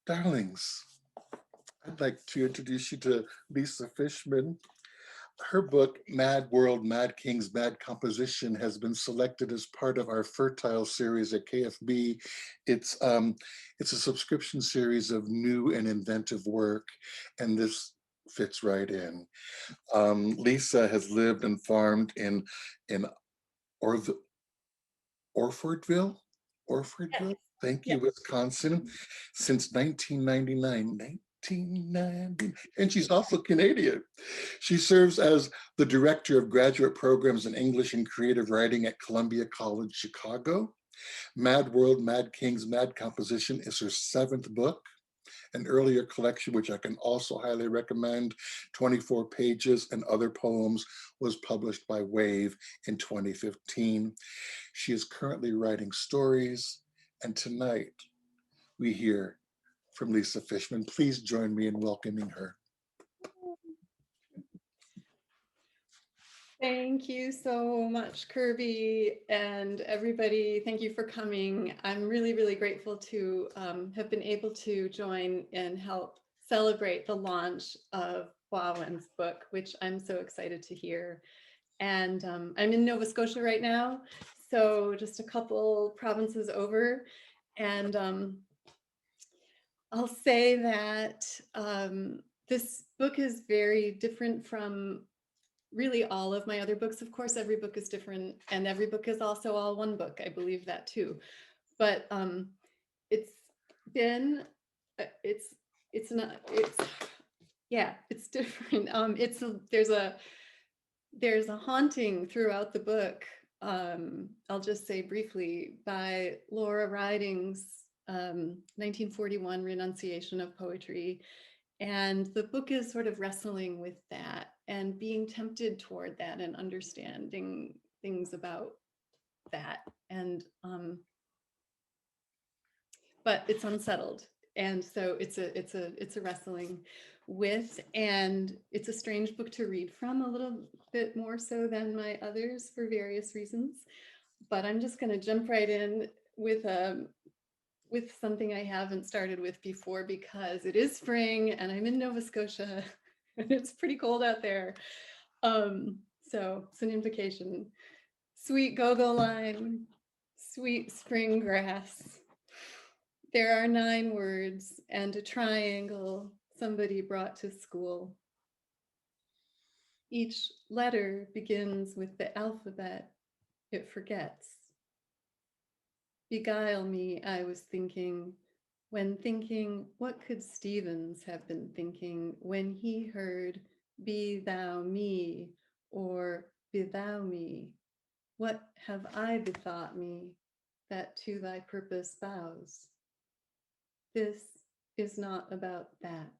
Darlings, I'd like to introduce you to Lisa Fishman. Her book, Mad World, Mad Kings, Mad Composition, has been selected as part of our Fertile series at KFB. It's a subscription series of new and inventive work, and this fits right in. Lisa has lived and farmed in Orfordville, Yes. thank Yeah. you, Wisconsin, since 1999. 1990, and she's also Canadian. She serves as the Director of Graduate Programs in English and Creative Writing at Columbia College, Chicago. Mad World, Mad Kings, Mad Composition is her 7th book. An earlier collection, which I can also highly recommend, 24 Pages and Other Poems, was published by Wave in 2015. She is currently writing stories, and tonight we hear from Lisa Fishman. Please join me in welcoming her. Thank you so much, Kirby, and everybody. Thank you for coming. I'm really, really grateful to have been able to join and help celebrate the launch of HOA NGUYEN's book, which I'm so excited to hear. And I'm in Nova Scotia right now, so just a couple provinces over. And I'll say that this book is very different from really all of my other books. Of course, every book is different, and every book is also all one book. I believe that too. But it's been, it's not, yeah, it's different. There's a haunting throughout the book. I'll just say briefly, by Laura Riding's 1941 renunciation of poetry. And the book is sort of wrestling with that and being tempted toward that and understanding things about that. And but it's unsettled. And so it's a wrestling with, and it's a strange book to read from, a little bit more so than my others for various reasons. But I'm just going to jump right in with something I haven't started with before, because it is spring and I'm in Nova Scotia and it's pretty cold out there. So it's an invocation. Sweet go-go line, sweet spring grass. There are 9 words and a triangle somebody brought to school. Each letter begins with the alphabet it forgets. Beguile me, I was thinking, when thinking, what could Stevens have been thinking when he heard, be thou me, or be thou me? What have I bethought me that to thy purpose bows? This is not about that.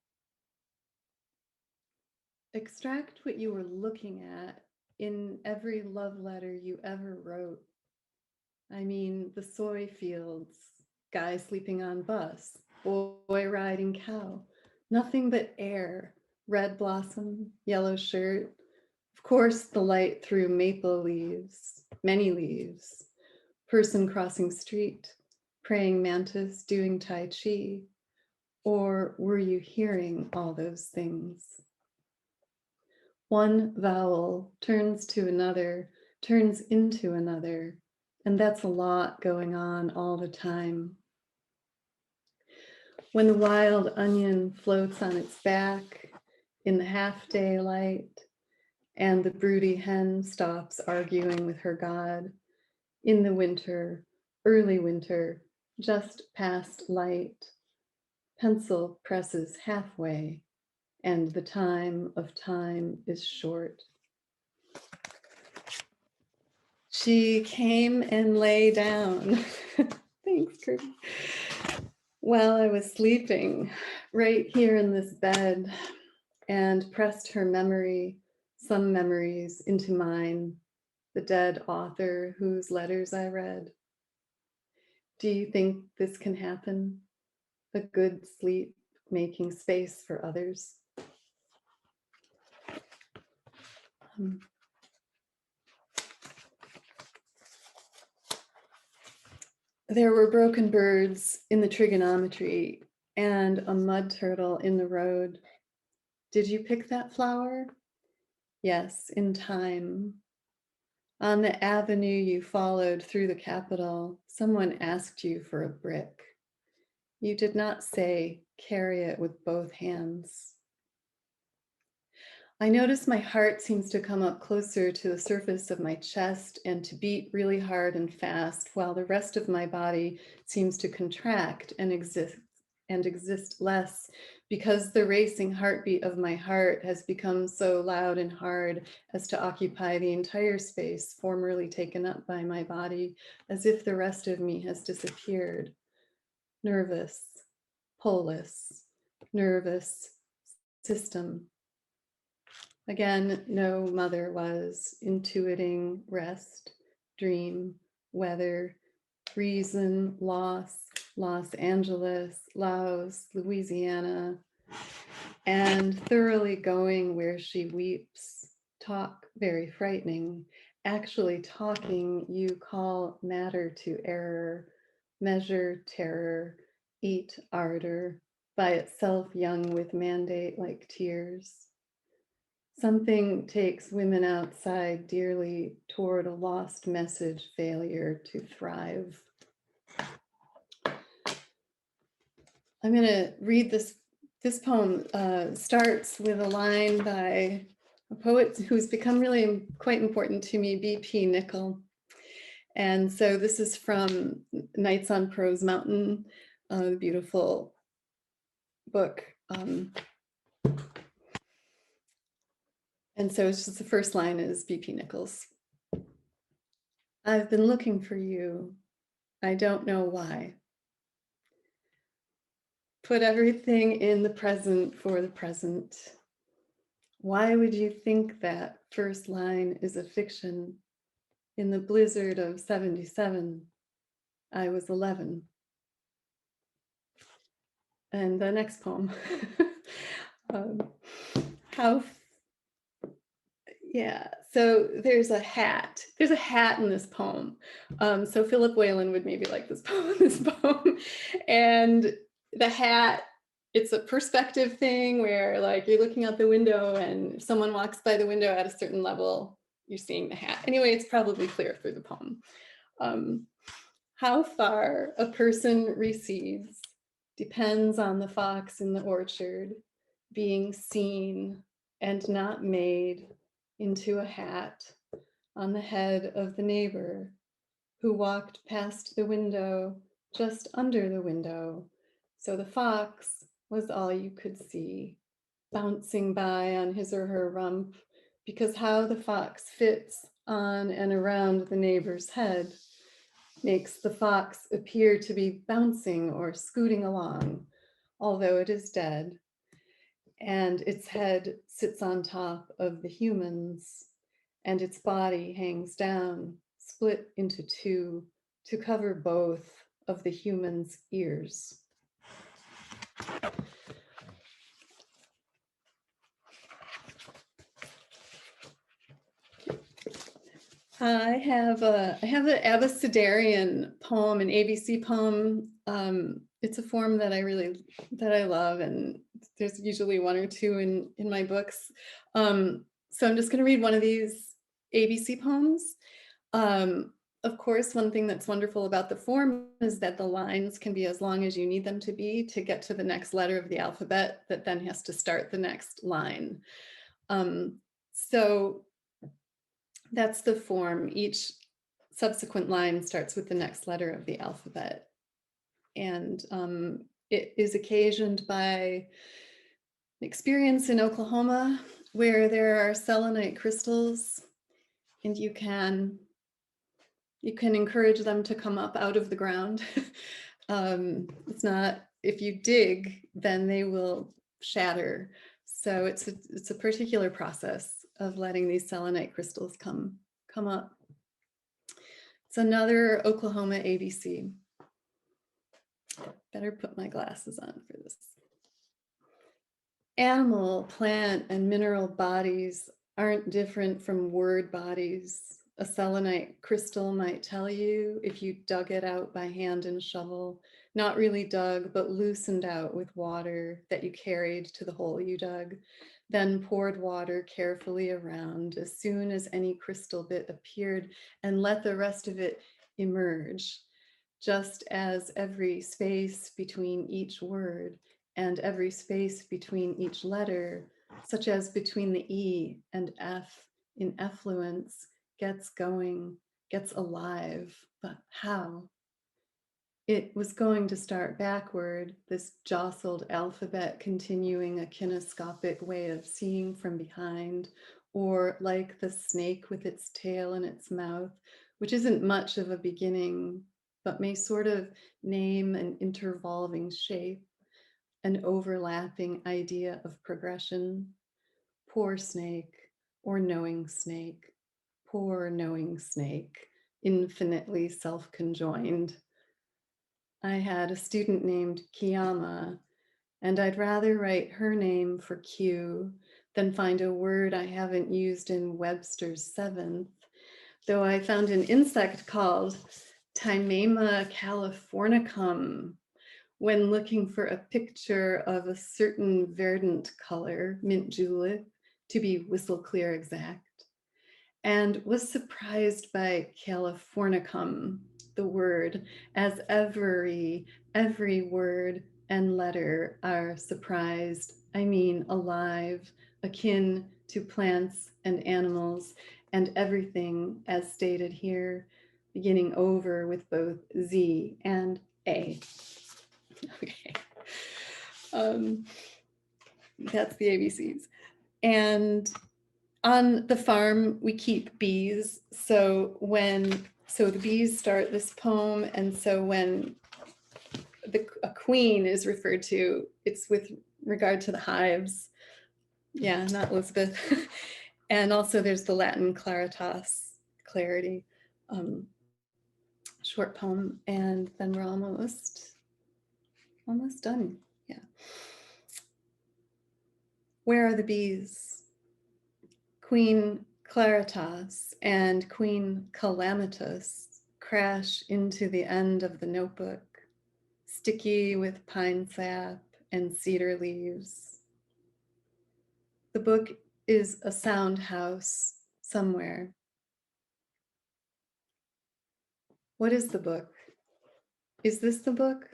Extract what you were looking at in every love letter you ever wrote. I mean, the soy fields, guy sleeping on bus, boy riding cow, nothing but air, red blossom, yellow shirt, of course the light through maple leaves, many leaves, person crossing street, praying mantis doing Tai Chi, or were you hearing all those things? One vowel turns to another, turns into another, and that's a lot going on all the time. When the wild onion floats on its back in the half daylight, and the broody hen stops arguing with her god, in the winter, early winter, just past light, pencil presses halfway, and the time of time is short. She came and lay down. Thanks, Kirby. While I was sleeping, right here in this bed, and pressed her memory, some memories, into mine, the dead author whose letters I read. Do you think this can happen? A good sleep, making space for others? There were broken birds in the trigonometry and a mud turtle in the road. Did you pick that flower? Yes, in time. On the avenue you followed through the Capitol, someone asked you for a brick. You did not say, carry it with both hands. I notice my heart seems to come up closer to the surface of my chest and to beat really hard and fast, while the rest of my body seems to contract and exist less, because the racing heartbeat of my heart has become so loud and hard as to occupy the entire space formerly taken up by my body, as if the rest of me has disappeared. Nervous, polis, nervous system. Again, no mother was intuiting rest, dream, weather, reason, loss, Los Angeles, Laos, Louisiana, and thoroughly going where she weeps. Talk very frightening. Actually talking you call matter to error, measure terror, eat ardor, by itself young with mandate like tears. Something takes women outside dearly toward a lost message failure to thrive. I'm going to read this. This poem starts with a line by a poet who's become really quite important to me, B.P. Nickel. And so this is from Nights on Prose Mountain, a beautiful book. And so it's just the first line is B.P. Nichols. I've been looking for you. I don't know why. Put everything in the present for the present. Why would you think that first line is a fiction? In the blizzard of 77, I was 11. And the next poem. So there's a hat. There's a hat in this poem. So Philip Whalen would maybe like this poem. And the hat, it's a perspective thing where like you're looking out the window and if someone walks by the window at a certain level, you're seeing the hat. Anyway, it's probably clear through the poem. How far a person recedes depends on the fox in the orchard being seen and not made into a hat on the head of the neighbor who walked past the window, just under the window. So the fox was all you could see, bouncing by on his or her rump, because how the fox fits on and around the neighbor's head makes the fox appear to be bouncing or scooting along, although it is dead. And its head sits on top of the human's, and its body hangs down, split into two, to cover both of the human's ears. I have an Abecedarian poem, an ABC poem. It's a form that I love, and there's usually one or two in my books. So I'm just going to read one of these ABC poems. Of course, one thing that's wonderful about the form is that the lines can be as long as you need them to be to get to the next letter of the alphabet that then has to start the next line. So that's the form. Each subsequent line starts with the next letter of the alphabet. And it is occasioned by experience in Oklahoma where there are selenite crystals, and you can encourage them to come up out of the ground. It's not, if you dig, then they will shatter. So it's a particular process of letting these selenite crystals come up. It's another Oklahoma ABC. Better put my glasses on for this. Animal, plant, and mineral bodies aren't different from word bodies. A selenite crystal might tell you if you dug it out by hand and shovel not really dug, but loosened out with water that you carried to the hole you dug, then poured water carefully around as soon as any crystal bit appeared and let the rest of it emerge, just as every space between each word and every space between each letter, such as between the E and F in effluence, gets going, gets alive. But how? It was going to start backward, this jostled alphabet continuing a kinescopic way of seeing from behind, or like the snake with its tail in its mouth, which isn't much of a beginning, but may sort of name an intervolving shape, an overlapping idea of progression. Poor snake, or knowing snake, poor knowing snake, infinitely self-conjoined. I had a student named Kiyama, and I'd rather write her name for Q than find a word I haven't used in Webster's 7th, though I found an insect called Timema californicum when looking for a picture of a certain verdant color, mint julep, to be whistle clear exact, and was surprised by californicum, the word, as every word and letter are surprised, I mean alive, akin to plants and animals, and everything as stated here, beginning over with both Z and A. Okay. That's the ABCs. And on the farm, we keep bees. So the bees start this poem, and so when a queen is referred to, it's with regard to the hives. Yeah, not Elizabeth. And also there's the Latin claritas, clarity, short poem, and then we're almost done. Yeah. Where are the bees? Queen Claritas and Queen Calamitous crash into the end of the notebook, sticky with pine sap and cedar leaves. The book is a sound house somewhere. What is the book? Is this the book?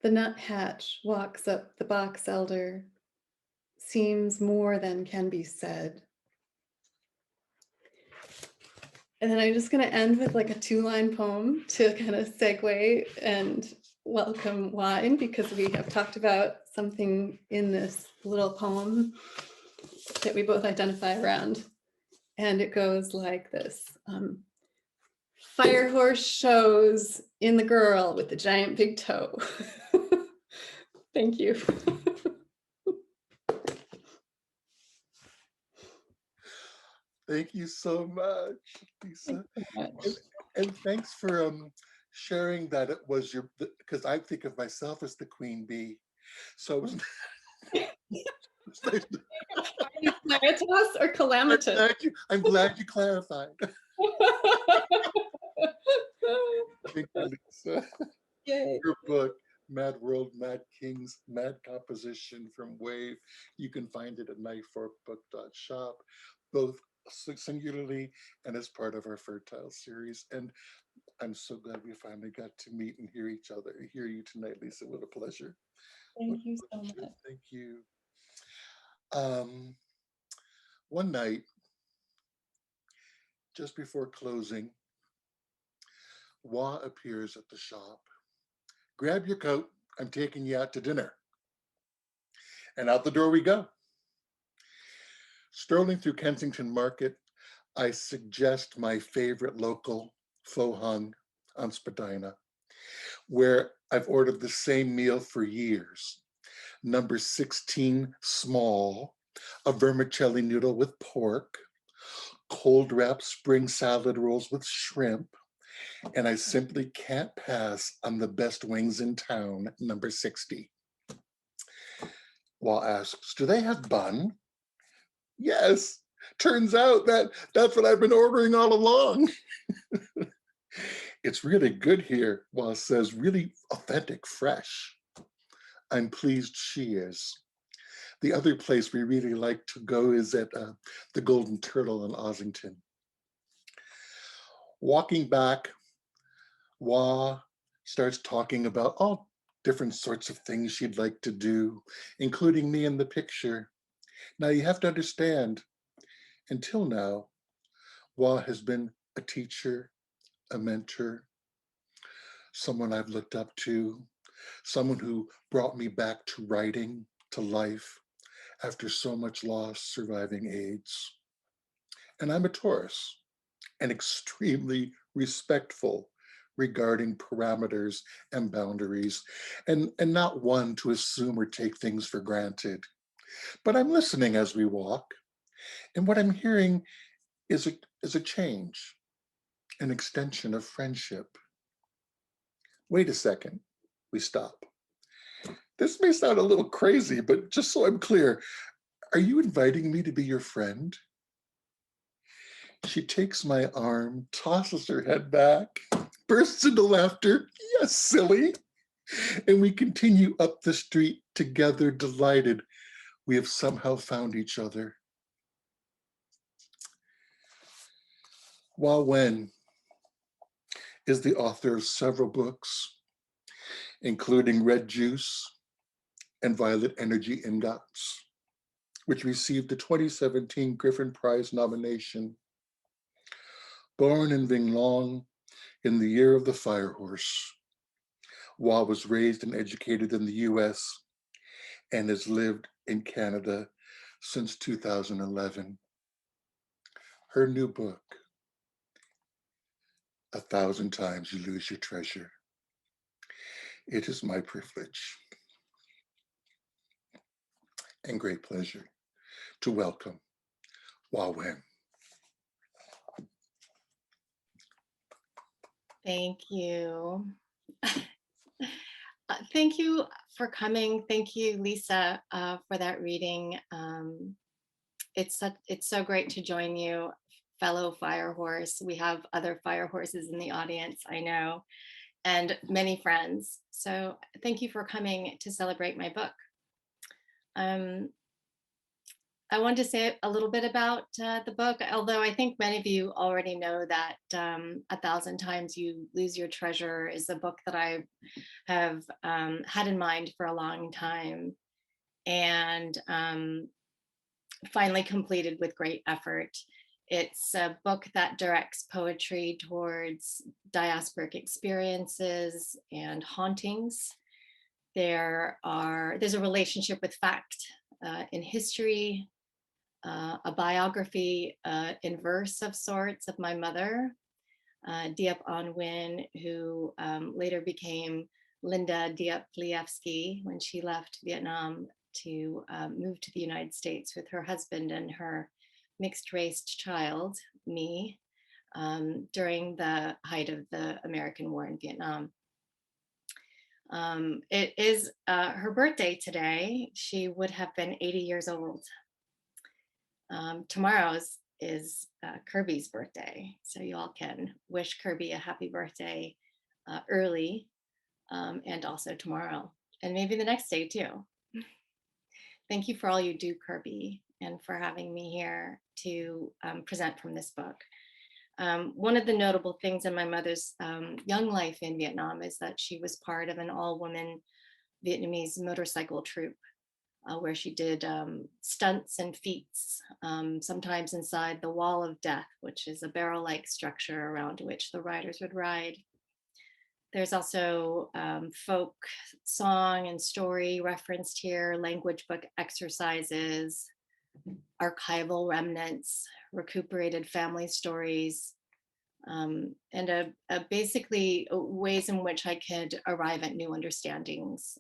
The nuthatch walks up the box elder, seems more than can be said. And then I'm just going to end with like a 2-line poem to kind of segue and welcome wine, because we have talked about something in this little poem that we both identify around. And it goes like this. Fire horse shows in the girl with the giant big toe. Thank you. Thank you so much, Lisa. And thanks for sharing that it was your, because I think of myself as the queen bee. So it was nice. Are you Claritas or Calamitous? I'm glad you clarified. Thank you, Lisa. Yay. Your book, Mad World, Mad Kings, Mad Composition from Wave. You can find it at knifeforkbook.shop, both singularly and as part of our Fertile series. And I'm so glad we finally got to meet and hear each other, hear you tonight, Lisa. What a pleasure. Thank you so much. Thank you. One night, just before closing, Wah appears at the shop. Grab your coat, I'm taking you out to dinner. And out the door we go. Strolling through Kensington Market, I suggest my favorite local, Pho Hung on Spadina, where I've ordered the same meal for years. Number 16, small, a vermicelli noodle with pork, cold wrapped spring salad rolls with shrimp, and I simply can't pass on the best wings in town, number 60. Wah asks, do they have bun? Yes, turns out that's what I've been ordering all along. It's really good here, while it says really authentic, fresh. I'm pleased she is. The other place we really like to go is at the Golden Turtle in Ossington. Walking back, Wah starts talking about all different sorts of things she'd like to do, including me in the picture. Now you have to understand, until now, Wah has been a teacher, a mentor, someone I've looked up to, someone who brought me back to writing, to life, after so much loss surviving AIDS. And I'm a Taurus and extremely respectful regarding parameters and boundaries, and not one to assume or take things for granted. But I'm listening as we walk, and what I'm hearing is a change, an extension of friendship. Wait a second, we stop. This may sound a little crazy, but just so I'm clear, are you inviting me to be your friend? She takes my arm, tosses her head back, bursts into laughter. Yes, silly. And we continue up the street together, delighted we have somehow found each other. Hua Wen is the author of several books, including Red Juice and Violet Energy Ingots, which received the 2017 Griffin Prize nomination. Born in Vinglong in the year of the fire horse, Hua was raised and educated in the US and has lived in Canada since 2011. Her new book, A Thousand Times You Lose Your Treasure. It is my privilege and great pleasure to welcome Hua Wen. Thank you. Thank you for coming. Thank you, Lisa, for that reading. It's so great to join you, fellow fire horse. We have other fire horses in the audience, I know, and many friends. So thank you for coming to celebrate my book. I wanted to say a little bit about the book, although I think many of you already know that A Thousand Times You Lose Your Treasure is a book that I have had in mind for a long time, and finally completed with great effort. It's a book that directs poetry towards diasporic experiences and hauntings. There's a relationship with fact in history, a biography in verse of sorts of my mother, Diep An Nguyen, who later became Linda Diep Lievsky when she left Vietnam to move to the United States with her husband and her mixed race child, me, during the height of the American war in Vietnam. It is her birthday today. She would have been 80 years old. Tomorrow's is Kirby's birthday, so you all can wish Kirby a happy birthday early, and also tomorrow, and maybe the next day too. Thank you for all you do, Kirby, and for having me here to present from this book. One of the notable things in my mother's young life in Vietnam is that she was part of an all-woman Vietnamese motorcycle troupe, where she did stunts and feats, sometimes inside the Wall of Death, which is a barrel-like structure around which the riders would ride. There's also folk song and story referenced here, language book exercises, archival remnants, recuperated family stories, and basically ways in which I could arrive at new understandings.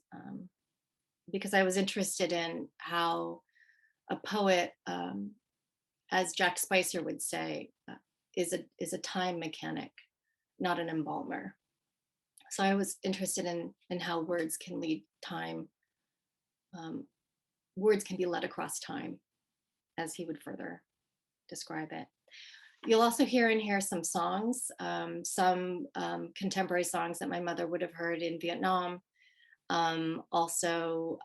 Because I was interested in how a poet, as Jack Spicer would say, is a time mechanic, not an embalmer. So I was interested in how words can lead time. Words can be led across time, as he would further describe it. You'll also hear in here some songs, some contemporary songs that my mother would have heard in Vietnam. Also,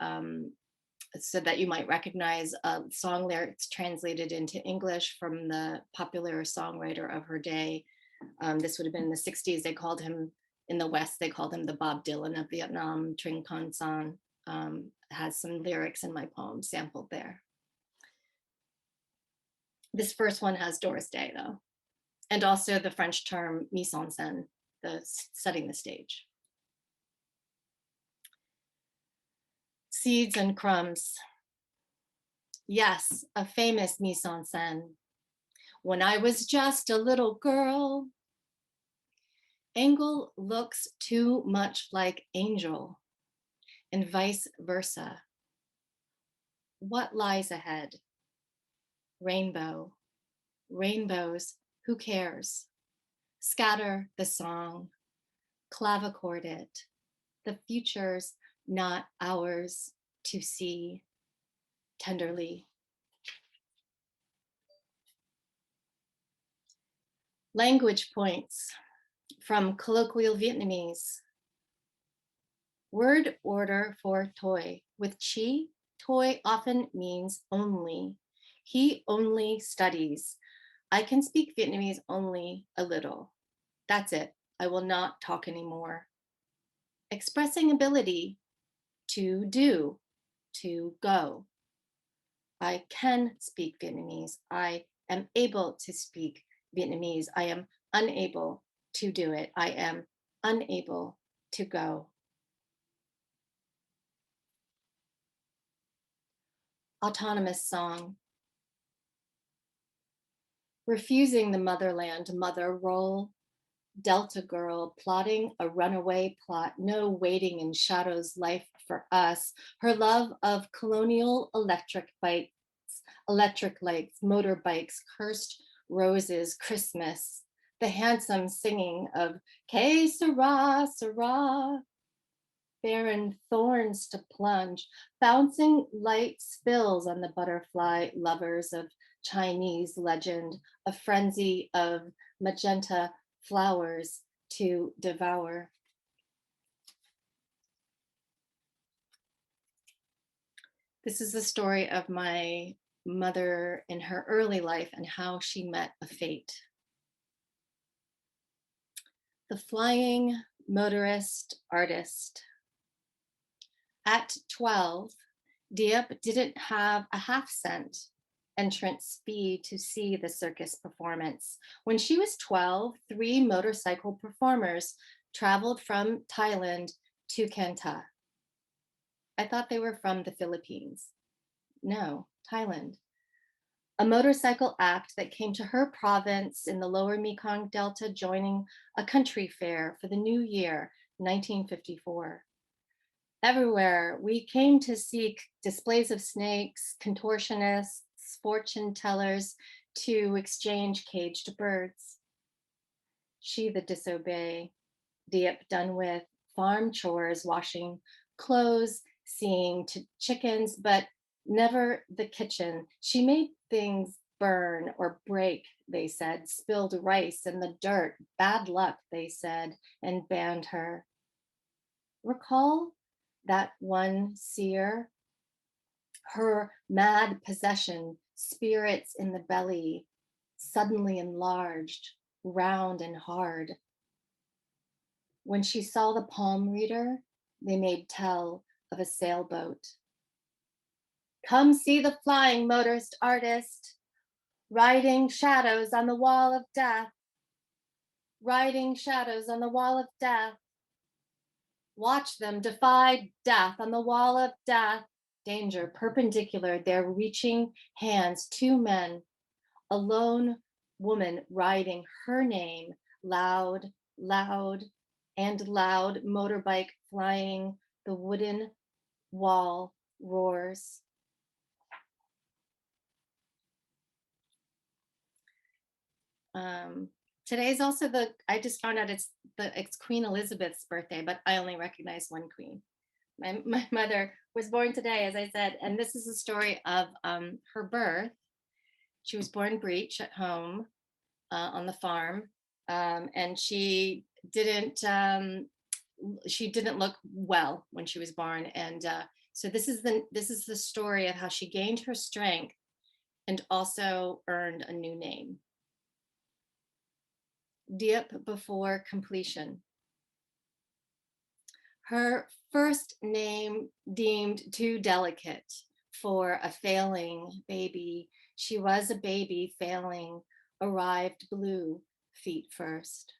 so that you might recognize song lyrics translated into English from the popular songwriter of her day. This would have been in the 60s. They called him, in the West, they called him the Bob Dylan of Vietnam. Trinh Con Son has some lyrics in my poem sampled there. This first one has Doris Day though, and also the French term mise en scène, the setting the stage. Seeds and crumbs. Yes, a famous mise en scène. When I was just a little girl, Engel looks too much like Angel, and vice versa. What lies ahead? Rainbow, rainbows, who cares? Scatter the song, clavichord it. The future's not ours to see tenderly. Language points from colloquial Vietnamese. Word order for toy. With chi, toy often means only. He only studies. I can speak Vietnamese only a little. That's it. I will not talk anymore. Expressing ability to do, to go. I can speak Vietnamese. I am able to speak Vietnamese. I am unable to do it. I am unable to go. Autonomous song. Refusing the motherland mother role. Delta girl plotting a runaway plot, no waiting in shadows life for us. Her love of colonial electric bikes, electric lights, motorbikes, cursed roses, Christmas. The handsome singing of Que sera, sera. Barren thorns to plunge, bouncing light spills on the butterfly lovers of Chinese legend, a frenzy of magenta flowers to devour. This is the story of my mother in her early life and how she met a fate. The flying motorist artist. At 12, Diep didn't have a half-cent entrance fee to see the circus performance. When she was 12, 3 motorcycle performers traveled from Thailand to Kanta. I thought they were from the Philippines. No, Thailand. A motorcycle act that came to her province in the lower Mekong Delta, joining a country fair for the new year, 1954. Everywhere we came to seek displays of snakes, contortionists, fortune tellers, to exchange caged birds. She the disobey, Diep done with farm chores, washing clothes, seeing to chickens, but never the kitchen. She made things burn or break, they said, spilled rice in the dirt, bad luck, they said, and banned her. Recall that one seer, her mad possession, spirits in the belly, suddenly enlarged, round and hard. When she saw the palm reader, they made tell of a sailboat. Come see the flying motorist artist, riding shadows on the wall of death, riding shadows on the wall of death. Watch them defy death on the wall of death. Danger perpendicular, their reaching hands, 2 men, a lone woman riding her name, loud, loud, and loud, motorbike flying, the wooden wall roars. Today's also I just found out it's Queen Elizabeth's birthday, but I only recognize one queen. My mother was born today, as I said, and this is the story of her birth. She was born breech at home, on the farm, and she didn't look well when she was born, and so this is the story of how she gained her strength and also earned a new name. Diep before completion. Her first name deemed too delicate for a failing baby. She was a baby failing, arrived blue, feet first.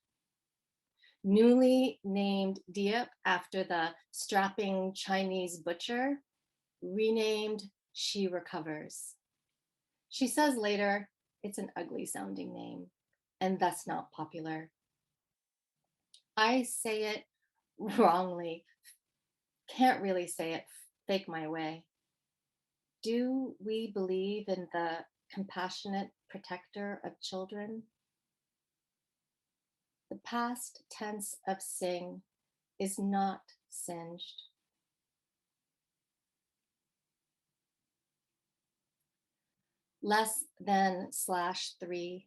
Newly named Diep after the strapping Chinese butcher, renamed She Recovers. She says later, it's an ugly sounding name, and thus not popular. I say it wrongly, can't really say it, fake my way. Do we believe in the compassionate protector of children? The past tense of sing is not singed. Less than /3.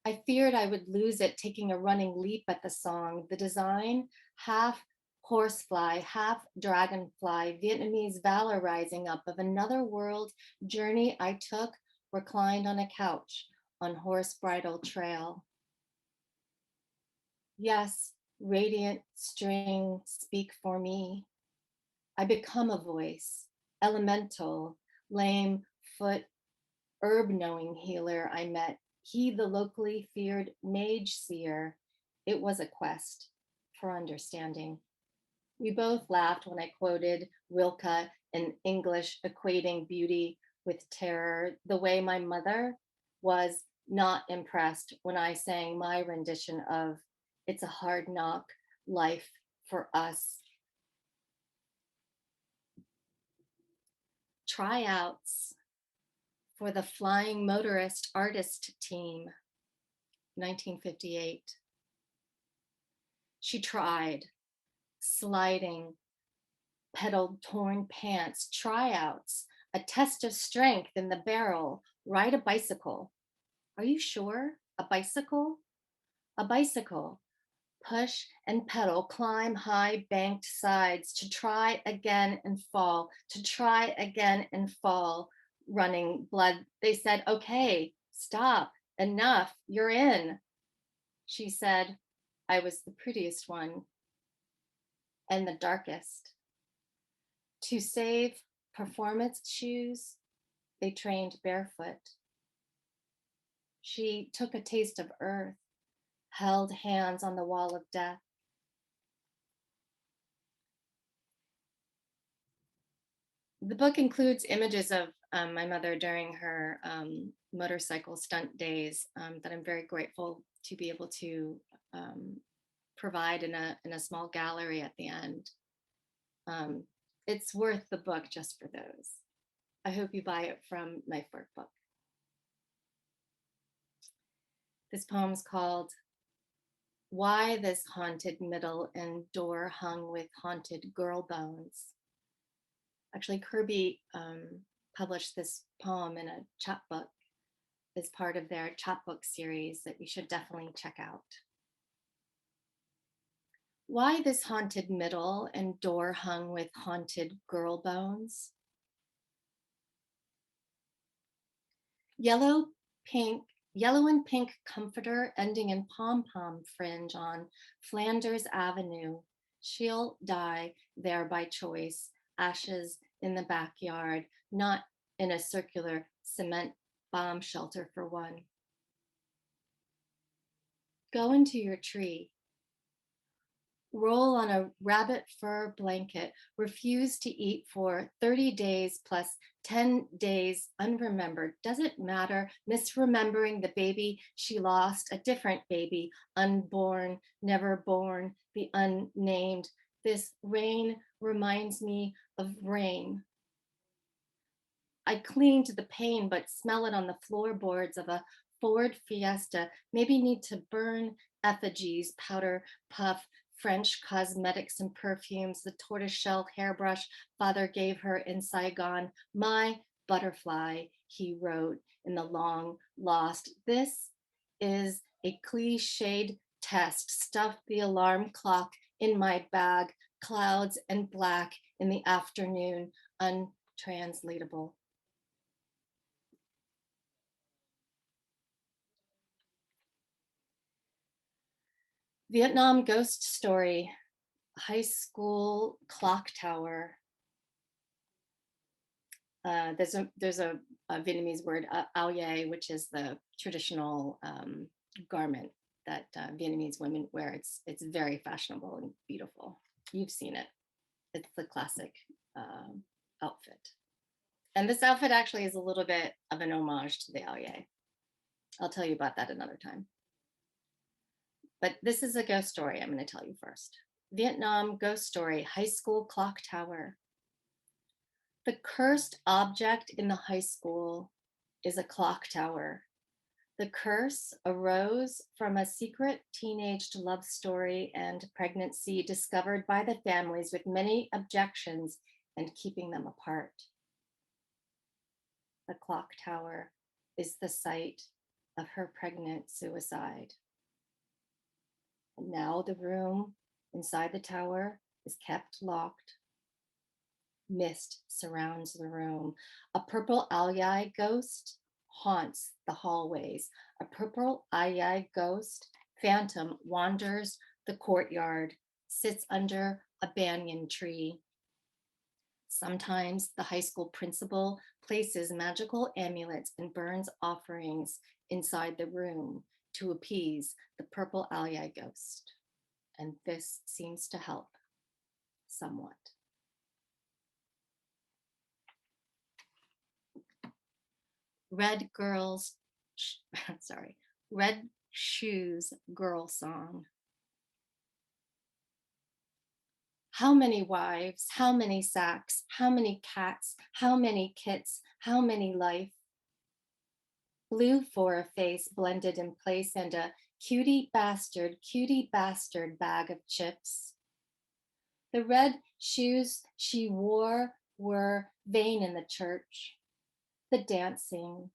I feared I would lose it taking a running leap at the song. The design, half horsefly, half dragonfly, Vietnamese valor rising up of another world journey I took, reclined on a couch on horse bridle trail. Yes, radiant string, speak for me. I become a voice, elemental, lame foot, herb knowing healer I met. He, the locally feared mage seer. It was a quest for understanding. We both laughed when I quoted Rilke in English, equating beauty with terror, the way my mother was not impressed when I sang my rendition of It's a Hard Knock Life for Us. Tryouts for the Flying Motorist Artist Team, 1958. She tried, sliding, pedaled torn pants, tryouts, a test of strength in the barrel, ride a bicycle. Are you sure? A bicycle? A bicycle. Push and pedal, climb high banked sides, to try again and fall, to try again and fall. Running blood. They said, okay, stop, enough, you're in. She said, I was the prettiest one and the darkest. To save performance shoes, they trained barefoot. She took a taste of earth, held hands on the wall of death. The book includes images of my mother during her motorcycle stunt days that I'm very grateful to be able to provide in a small gallery at the end. It's worth the book just for those. I hope you buy it from Knife Work Book. This poem's called Why This Haunted Middle and Door Hung with Haunted Girl Bones. Actually, Kirby published this poem in a chapbook as part of their chapbook series that you should definitely check out. Why this haunted middle and door hung with haunted girl bones? Yellow and pink comforter ending in pom-pom fringe on Flanders Avenue. She'll die there by choice, ashes in the backyard, not in a circular cement bomb shelter for one. Go into your tree. Roll on a rabbit fur blanket, refuse to eat for 30 days plus 10 days unremembered. Doesn't matter, misremembering the baby she lost, a different baby, unborn, never born, the unnamed. This rain reminds me of rain. I cling to the pain, but smell it on the floorboards of a Ford Fiesta. Maybe need to burn effigies, powder puff, French cosmetics and perfumes, the tortoiseshell hairbrush father gave her in Saigon. My butterfly, he wrote in the long lost. This is a cliched test. Stuff the alarm clock in my bag, clouds and black in the afternoon, untranslatable. Vietnam ghost story, high school clock tower. There's a Vietnamese word, ao ye, which is the traditional garment that Vietnamese women wear. It's very fashionable and beautiful. You've seen it. It's the classic outfit. And this outfit actually is a little bit of an homage to the ao ye. I'll tell you about that another time. But this is a ghost story I'm going to tell you first. Vietnam ghost story, high school clock tower. The cursed object in the high school is a clock tower. The curse arose from a secret teenaged love story and pregnancy discovered by the families with many objections and keeping them apart. The clock tower is the site of her pregnant suicide. And now the room inside the tower is kept locked. Mist surrounds the room. A purple ao ye ghost haunts the hallways. A purple ao ye ghost phantom wanders the courtyard, sits under a banyan tree. Sometimes the high school principal places magical amulets and burns offerings inside the room to appease the purple ao ye ghost. And this seems to help somewhat. Red Shoes Girl Song. How many wives, how many sacks, how many cats, how many kits, how many life? Blue for a face blended in place and a cutie bastard bag of chips. The red shoes she wore were vain in the church. The dancing,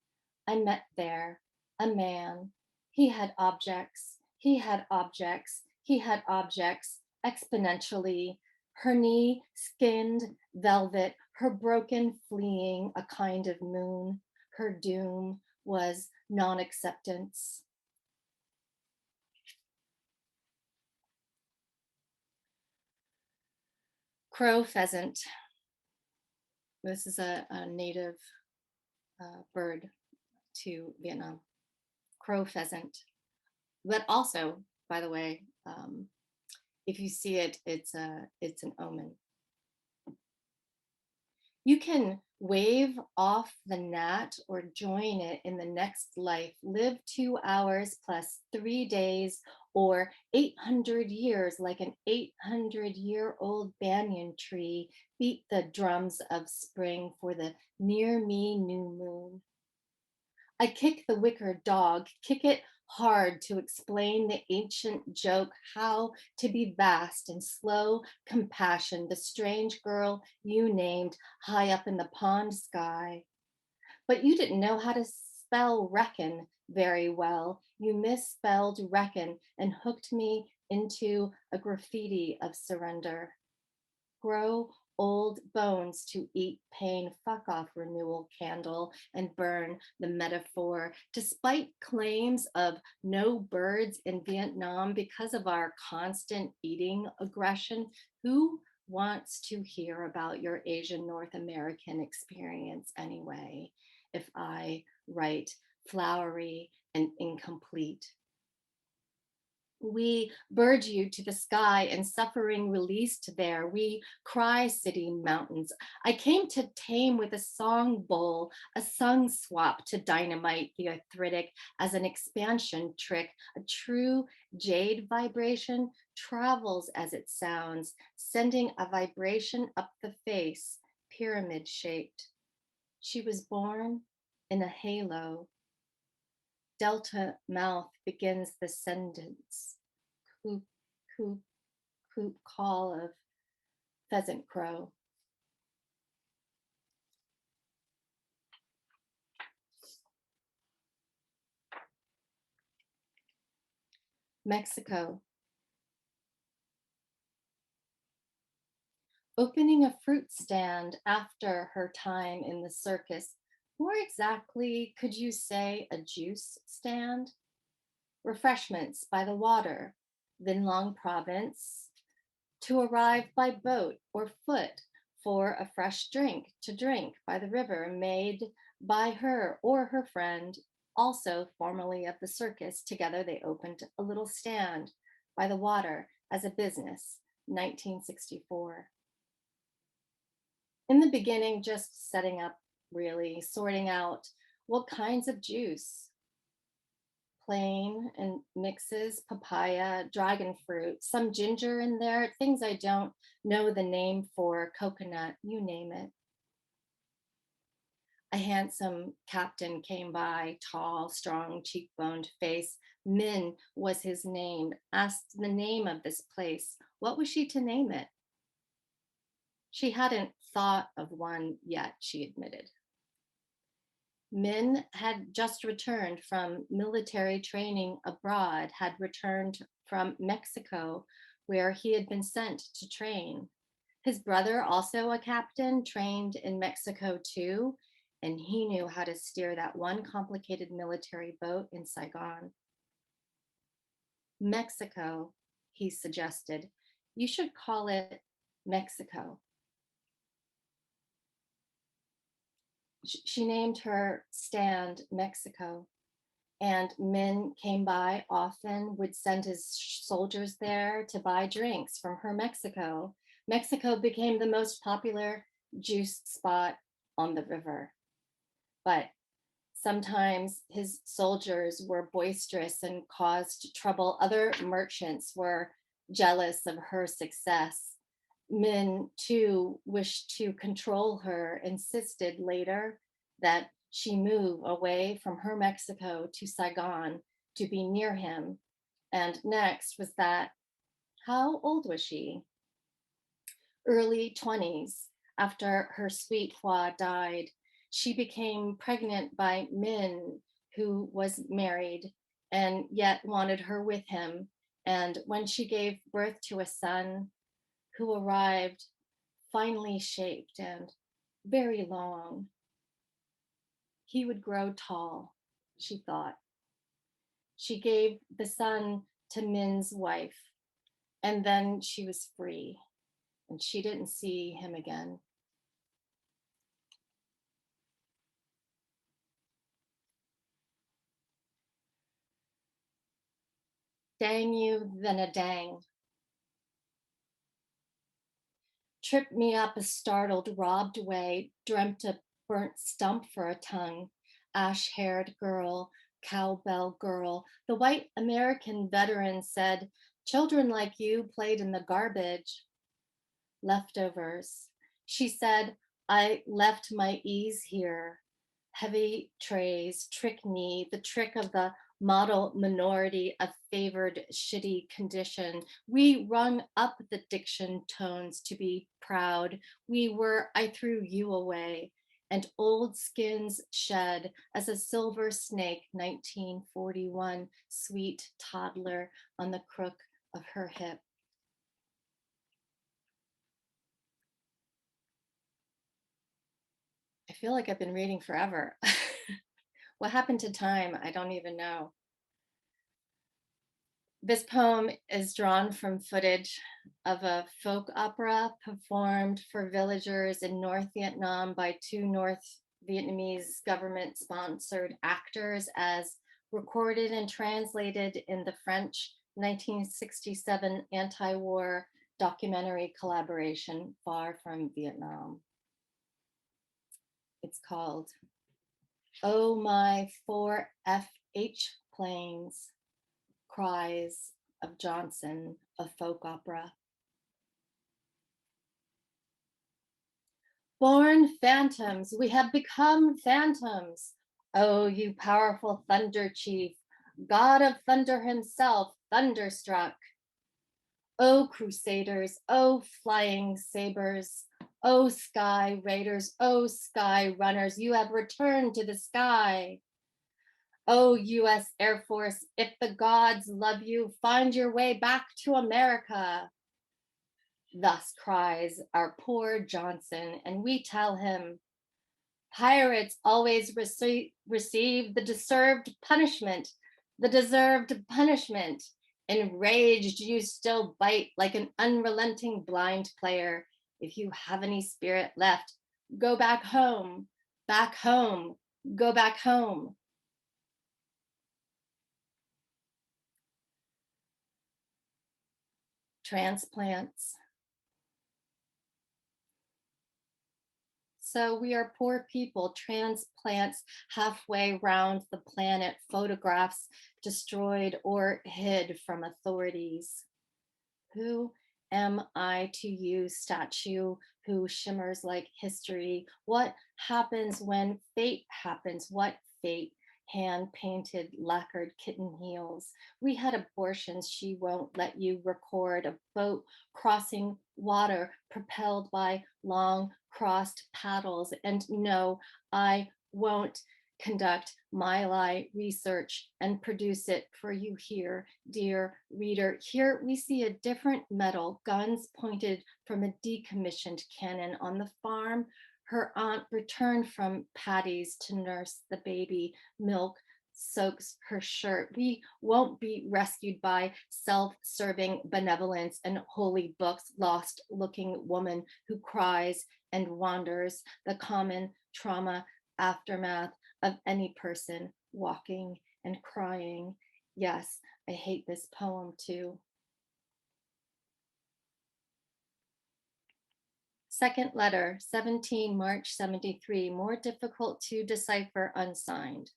I met there, a man. He had objects, he had objects, he had objects exponentially. Her knee skinned velvet, her broken fleeing a kind of moon. Her doom was non-acceptance. Crow pheasant. This is a native bird to Vietnam. Crow pheasant. But also, by the way, if you see it, it's an omen. You can wave off the gnat or join it in the next life, live 2 hours plus 3 days or 800 years like an 800-year-old banyan tree, beat the drums of spring for the near me new moon. I kick the wicker dog, kick it hard to explain the ancient joke, how to be vast and slow compassion, the strange girl you named high up in the pond sky. But you didn't know how to spell reckon very well. You misspelled reckon and hooked me into a graffiti of surrender. Grow old bones to eat pain, fuck off renewal candle and burn the metaphor. Despite claims of no birds in Vietnam because of our constant eating aggression, who wants to hear about your Asian North American experience anyway? If I write flowery and incomplete. We bird you to the sky and suffering released there. We cry city mountains. I came to tame with a song bowl, a sung swap to dynamite the arthritic as an expansion trick. A true jade vibration travels as it sounds, sending a vibration up the face, pyramid shaped. She was born in a halo. Delta mouth begins the sentence. Coop, coop, coop call of pheasant crow. Mexico. Opening a fruit stand after her time in the circus. More exactly, could you say a juice stand? Refreshments by the water, Vinlong province, to arrive by boat or foot for a fresh drink to drink by the river made by her or her friend, also formerly of the circus. Together they opened a little stand by the water as a business, 1964. In the beginning, just setting up, really sorting out what kinds of juice, plain and mixes, papaya, dragon fruit, some ginger in there, things I don't know the name for, coconut, you name it. A handsome captain came by, tall, strong, cheekboned face. Min was his name, asked the name of this place. What was she to name it? She hadn't thought of one yet, she admitted. Min had just returned from military training abroad, had returned from Mexico, where he had been sent to train. His brother, also a captain, trained in Mexico too, and he knew how to steer that one complicated military boat in Saigon. Mexico, he suggested. You should call it Mexico. She named her stand Mexico, and Min came by often, would send his soldiers there to buy drinks from her Mexico. Mexico became the most popular juice spot on the river. But sometimes his soldiers were boisterous and caused trouble. Other merchants were jealous of her success. Min, too, wished to control her, insisted later that she move away from her Mexico to Saigon to be near him. And next was that, how old was she? Early 20s. After her sweet Hua died, she became pregnant by Min, who was married and yet wanted her with him. And when she gave birth to a son, who arrived finely shaped and very long, he would grow tall, she thought. She gave the son to Min's wife, and then she was free, and she didn't see him again. Dang you, then a dang. Tripped me up a startled, robbed way, dreamt a burnt stump for a tongue. Ash-haired girl, cowbell girl. The white American veteran said, children like you played in the garbage. Leftovers. She said, I left my ease here. Heavy trays, trick knee, the trick of the model minority, a favored shitty condition. We rung up the diction tones to be proud. We were, I threw you away, and old skins shed as a silver snake, 1941, sweet toddler on the crook of her hip. I feel like I've been reading forever. What happened to time? I don't even know. This poem is drawn from footage of a folk opera performed for villagers in North Vietnam by two North Vietnamese government-sponsored actors, as recorded and translated in the French 1967 anti-war documentary collaboration, Far from Vietnam. It's called Oh My 4FH Planes, Cries of Johnson, a folk opera. Born phantoms, we have become phantoms. Oh, you powerful thunder chief, God of thunder himself, thunderstruck. Oh, crusaders, oh, flying sabers, oh, sky raiders, oh, sky runners, you have returned to the sky. Oh, US Air Force, if the gods love you, find your way back to America. Thus cries our poor Johnson, and we tell him, pirates always receive the deserved punishment, the deserved punishment. Enraged, you still bite like an unrelenting blind player. If you have any spirit left, go back home, back home, go back home. Transplants. So we are poor people, transplants halfway round the planet, photographs destroyed or hid from authorities. Who am I to you, statue who shimmers like history? What happens when fate happens? What fate? Hand painted, lacquered kitten heels. We had abortions, she won't let you record. A boat crossing water propelled by long crossed paddles. And no, I won't conduct my research and produce it for you here, dear reader. Here we see a different metal, guns pointed from a decommissioned cannon on the farm. Her aunt returned from Patty's to nurse the baby. Milk soaks her shirt. We won't be rescued by self-serving benevolence and holy books. Lost looking woman who cries and wanders, the common trauma aftermath of any person walking and crying. Yes, I hate this poem too. Second letter, 17 March 73, more difficult to decipher, unsigned.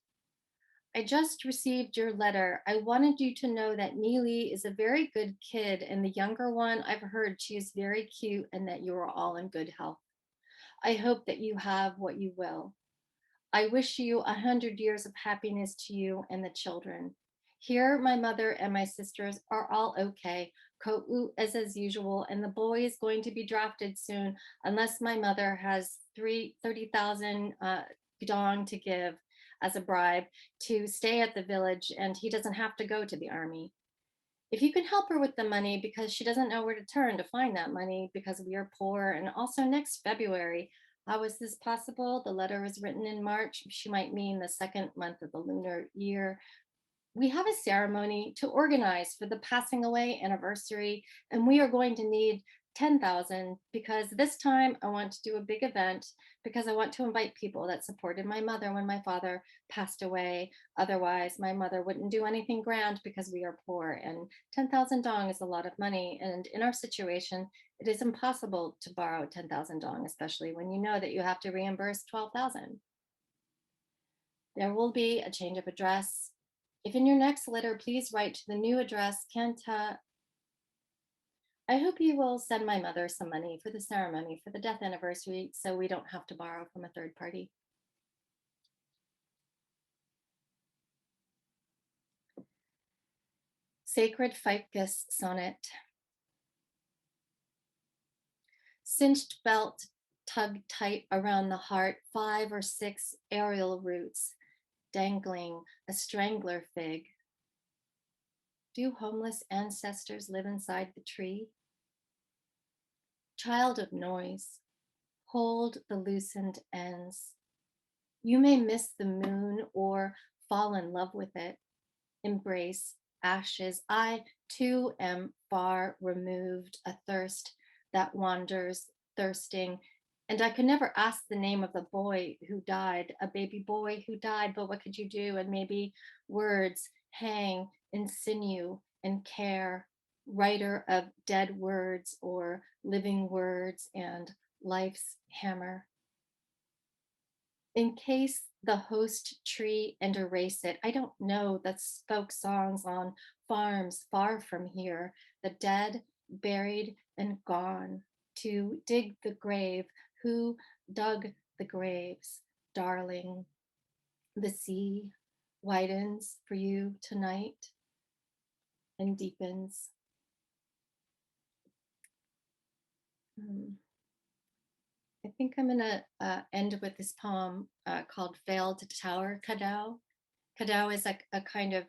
I just received your letter. I wanted you to know that Neely is a very good kid, and the younger one, I've heard she is very cute and that you are all in good health. I hope that you have what you will. I wish you 100 years of happiness to you and the children. Here, my mother and my sisters are all okay. Ko'u is as usual, and the boy is going to be drafted soon, unless my mother has 30,000 dong to give as a bribe to stay at the village, and he doesn't have to go to the army. If you can help her with the money, because she doesn't know where to turn to find that money because we are poor, and also next February, how is this possible? The letter was written in March. She might mean the second month of the lunar year. We have a ceremony to organize for the passing away anniversary, and we are going to need 10,000 because this time I want to do a big event because I want to invite people that supported my mother when my father passed away. Otherwise, my mother wouldn't do anything grand because we are poor, and 10,000 dong is a lot of money. And in our situation, it is impossible to borrow 10,000 dong, especially when you know that you have to reimburse 12,000. There will be a change of address. If in your next letter, please write to the new address, Kenta. I hope you will send my mother some money for the ceremony for the death anniversary so we don't have to borrow from a third party. Sacred Ficus Sonnet. Cinched belt tugged tight around the heart, 5 or 6 aerial roots dangling, a strangler fig. Do homeless ancestors live inside the tree? Child of noise, hold the loosened ends. You may miss the moon or fall in love with it. Embrace ashes. I too am far removed, a thirst that wanders, thirsting. And I could never ask the name of the boy who died, a baby boy who died, but what could you do? And maybe words hang in sinew and care, writer of dead words or living words and life's hammer. In case the host tree and erase it, I don't know, that spoke songs on farms far from here, the dead, buried and gone, to dig the grave. Who dug the graves, darling? The sea widens for you tonight and deepens. I think I'm gonna end with this poem called Failed Tower Kadao. Kadao is like a kind of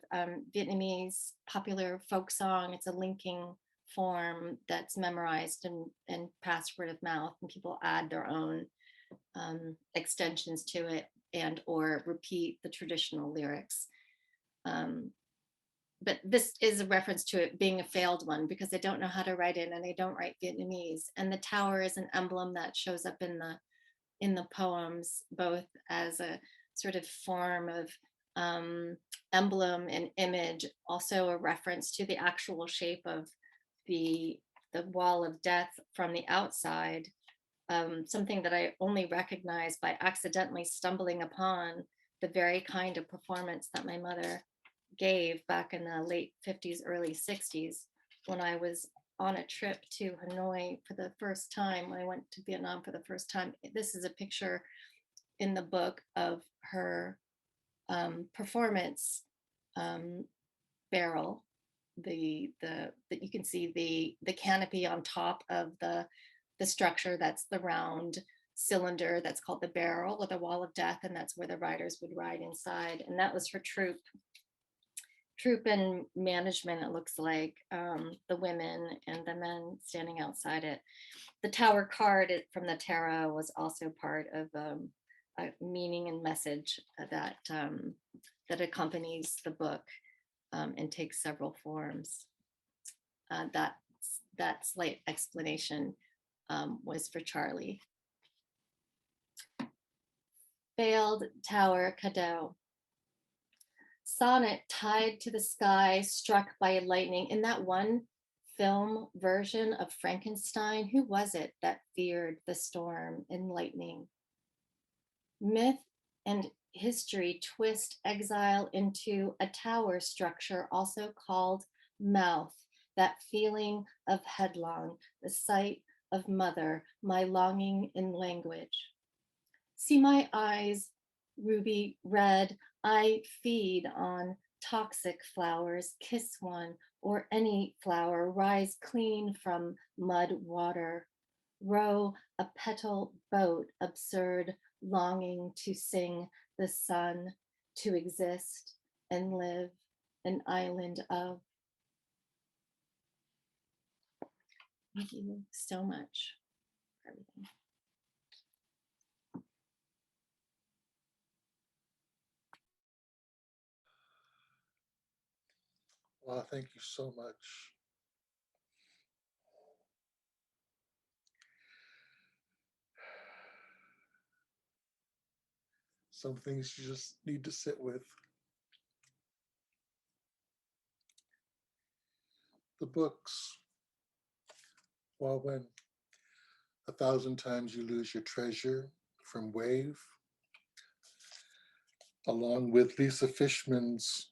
Vietnamese popular folk song. It's a linking form that's memorized and passed word of mouth, and people add their own extensions to it and or repeat the traditional lyrics. But this is a reference to it being a failed one because they don't know how to write it and they don't write Vietnamese. And the tower is an emblem that shows up in the poems, both as a sort of form of emblem and image, also a reference to the actual shape of the wall of death from the outside. Something that I only recognized by accidentally stumbling upon the very kind of performance that my mother gave back in the late 50s, early 60s, when I was on a trip to Hanoi for the first time, when I went to Vietnam for the first time. This is a picture in the book of her performance barrel. That you can see the canopy on top of the structure. That's the round cylinder that's called the barrel with a wall of death, and that's where the riders would ride inside. And that was her troop and management, it looks like, the women and the men standing outside it. The tower card from the tarot was also part of a meaning and message that accompanies the book and takes several forms. That slight explanation was for Charlie. Failed Tower Kadao. Sonnet tied to the sky, struck by lightning. In that one film version of Frankenstein, who was it that feared the storm and lightning? Myth and history twist exile into a tower structure, also called mouth, that feeling of headlong, the sight of mother, my longing in language. See my eyes, ruby red, I feed on toxic flowers, kiss one, or any flower, rise clean from mud water, row a petal boat, absurd, longing to sing the sun, to exist and live an island of. Thank you so much for everything. Wow, thank you so much. Some things you just need to sit with. The books. Well, when 1,000 times you lose your treasure from Wave, along with Lisa Fishman's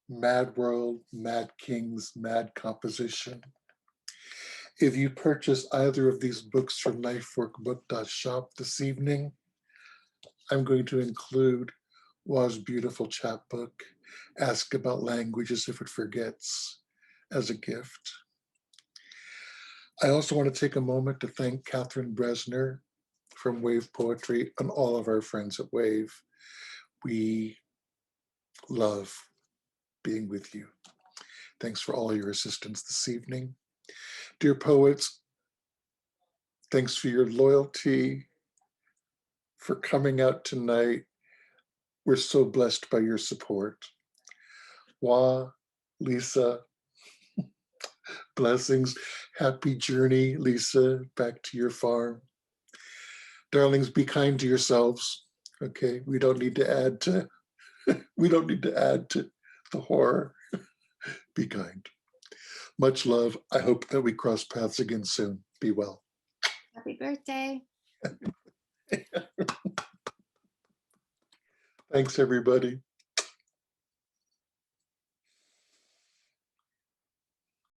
Mad World, Mad Kings, Mad Composition. If you purchase either of these books from lifeworkbook.shop this evening, I'm going to include Wa's beautiful chapbook, Ask About Languages If It Forgets, as a gift. I also want to take a moment to thank Catherine Bresner from Wave Poetry and all of our friends at Wave. We love being with you. Thanks for all your assistance this evening. Dear poets, thanks for your loyalty, for coming out tonight. We're so blessed by your support. Wa, Lisa, blessings. Happy journey, Lisa, back to your farm. Darlings, be kind to yourselves. Okay, we don't need to add to the horror. Be kind. Much love. I hope that we cross paths again soon. Be well. Happy birthday. Thanks, everybody.